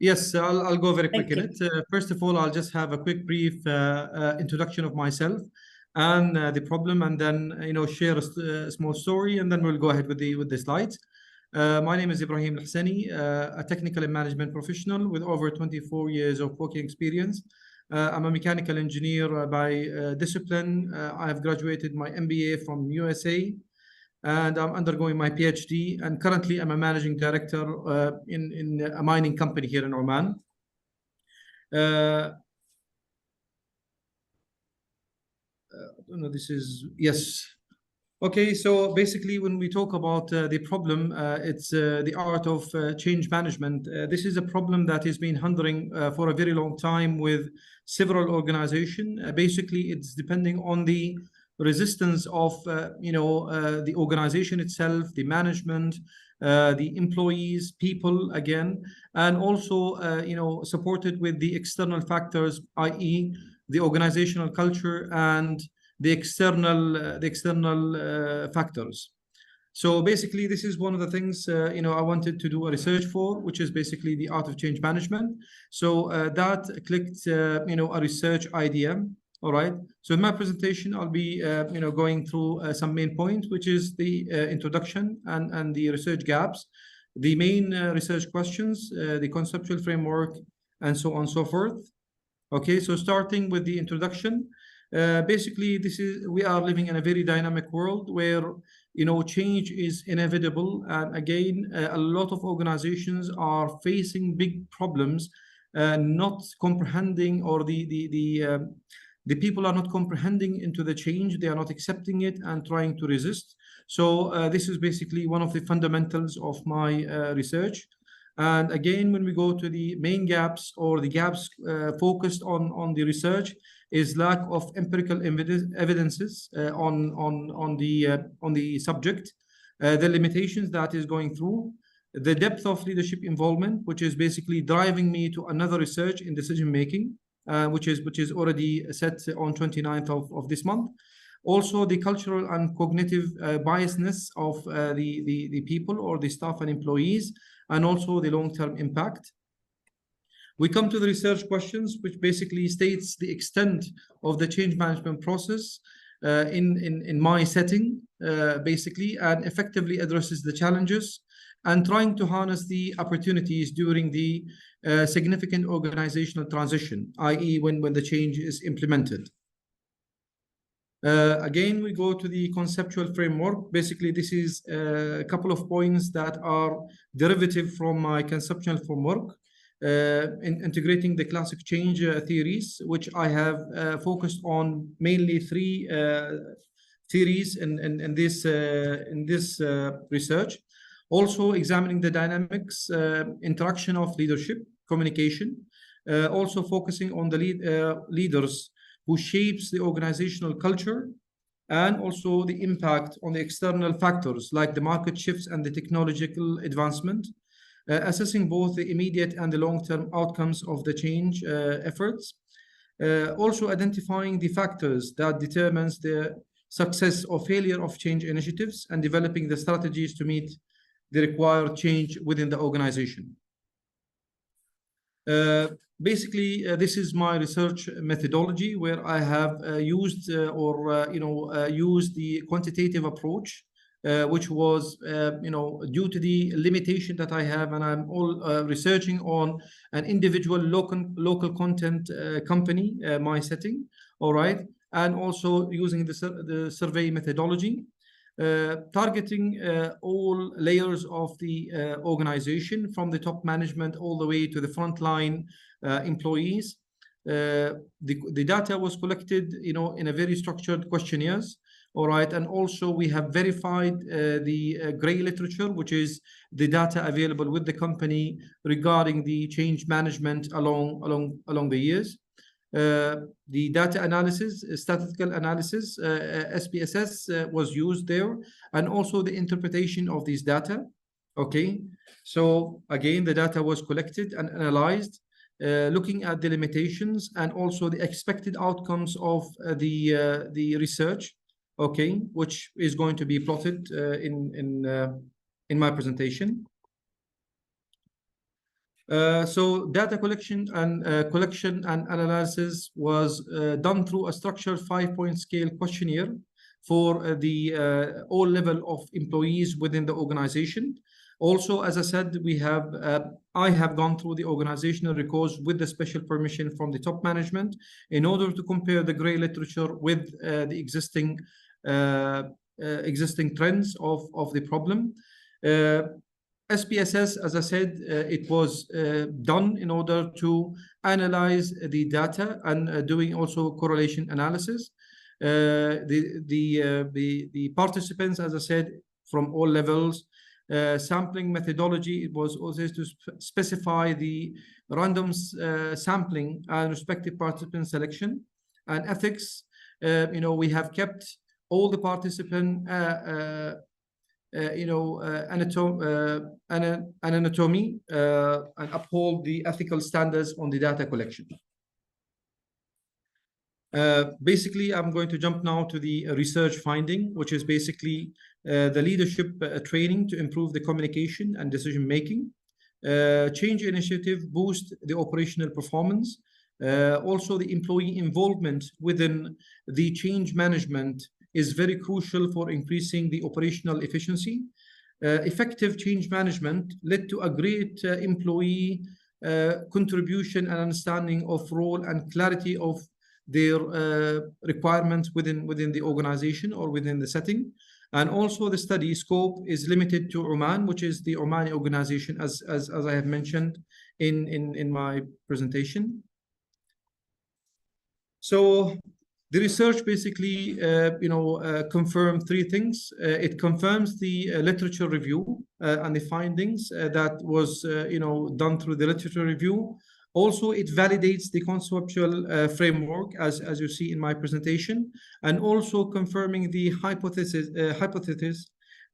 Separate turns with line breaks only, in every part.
Yes, I'll go very quick
Thank
in it. First of all, I'll just have a quick brief introduction of myself and the problem, and then share a small story, and then we'll go ahead with the slides. My name is Ibrahim Hasni, a technical and management professional with over 24 years of working experience. I'm a mechanical engineer by discipline. I have graduated my MBA from USA, and I'm undergoing my PhD. And currently, I'm a managing director in a mining company here in Oman. No, this is yes. Okay, so basically, when we talk about the problem, it's the art of change management. This is a problem that has been hindering for a very long time with several organizations. Basically, it's depending on the resistance of the organization itself, the management, the employees, people again, and also supported with the external factors, i.e., the organizational culture and the external factors. So basically, this is one of the things I wanted to do a research for, which is basically the art of change management. So that clicked a research idea. All right. So in my presentation, I'll be going through some main points, which is the introduction and the research gaps, the main research questions, the conceptual framework, and so on and so forth. Okay. So starting with the introduction. Basically, we are living in a very dynamic world where change is inevitable, and again, a lot of organizations are facing big problems, not comprehending, or the people are not comprehending into the change. They are not accepting it and trying to resist. So this is basically one of the fundamentals of my research. And again, when we go to the main gaps, or the gaps focused on the research, is lack of empirical evidences on the subject, the limitations that is going through, the depth of leadership involvement, which is basically driving me to another research in decision making, which is already set on 29th of this month. Also, the cultural and cognitive biasness of the people or the staff and employees, and also the long-term impact. We come to the research questions, which basically states the extent of the change management process in my setting, basically, and effectively addresses the challenges and trying to harness the opportunities during the significant organizational transition, i.e. when the change is implemented. Again, we go to the conceptual framework. Basically, this is a couple of points that are derivative from my conceptual framework, integrating the classic change theories, which I have focused on mainly three theories in this research. Also examining the dynamics, interaction of leadership, communication, also focusing on the leaders who shapes the organizational culture, and also the impact on the external factors like the market shifts and the technological advancement, assessing both the immediate and the long-term outcomes of the change efforts, also identifying the factors that determines the success or failure of change initiatives, and developing the strategies to meet the required change within the organization. Basically, this is my research methodology, where I have used used the quantitative approach, which was due to the limitation that I have, and I'm all researching on an individual local content company, my setting, all right, and also using the survey methodology. Targeting all layers of the organization, from the top management all the way to the frontline employees. The data was collected, in a very structured questionnaires, all right, and also we have verified the gray literature, which is the data available with the company regarding the change management along the years. The data analysis, statistical analysis, SPSS was used there, and also the interpretation of these data. Okay, so again, the data was collected and analyzed, looking at the limitations and also the expected outcomes of the research. Okay, which is going to be plotted in my presentation. So data collection and analysis was done through a structured 5-point scale questionnaire for the all level of employees within the organization. Also, as I said, I have gone through the organizational records with the special permission from the top management in order to compare the gray literature with the existing trends of the problem. SPSS, as I said, it was done in order to analyze the data and doing also correlation analysis. The participants, as I said, from all levels. Sampling methodology, it was also to specify the random sampling and respective participant selection. And ethics, we have kept all the participant anatomy and uphold the ethical standards on the data collection. Basically, I'm going to jump now to the research finding, which is basically the leadership training to improve the communication and decision making. Change initiative boost the operational performance. Also, the employee involvement within the change management is very crucial for increasing the operational efficiency. Effective change management led to a great employee contribution and understanding of role and clarity of their requirements within the organization or within the setting. And also the study scope is limited to Oman, which is the Omani organization, as I have mentioned in my presentation. So the research basically, confirmed three things. It confirms the literature review and the findings that was, done through the literature review. Also, it validates the conceptual framework, as you see in my presentation, and also confirming the hypothesis,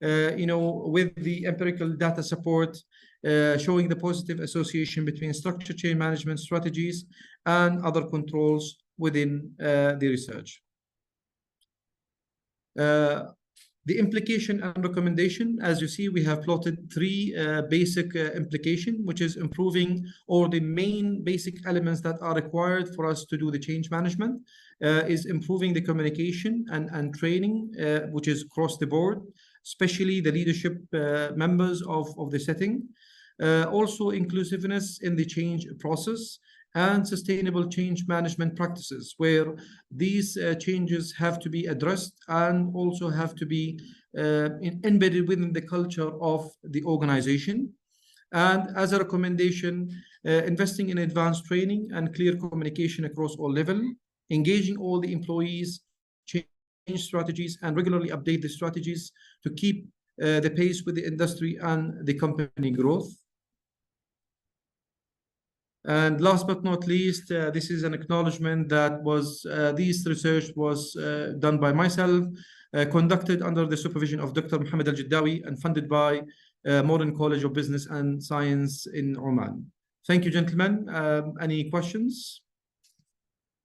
with the empirical data support, showing the positive association between structured change management strategies and other controls within the research. The implication and recommendation, as you see, we have plotted three basic implication, which is improving all the main basic elements that are required for us to do the change management, is improving the communication and training, which is across the board, especially the leadership members of the setting. Also inclusiveness in the change process, and sustainable change management practices, where these changes have to be addressed and also have to be embedded within the culture of the organization. And as a recommendation, investing in advanced training and clear communication across all levels, engaging all the employees, change strategies, and regularly update the strategies to keep the pace with the industry and the company growth. And last but not least, this is an acknowledgement that this research was done by myself, conducted under the supervision of Dr. Mohammed Al-Jiddawi and funded by Modern College of Business and Science in Oman. Thank you, gentlemen. Any questions?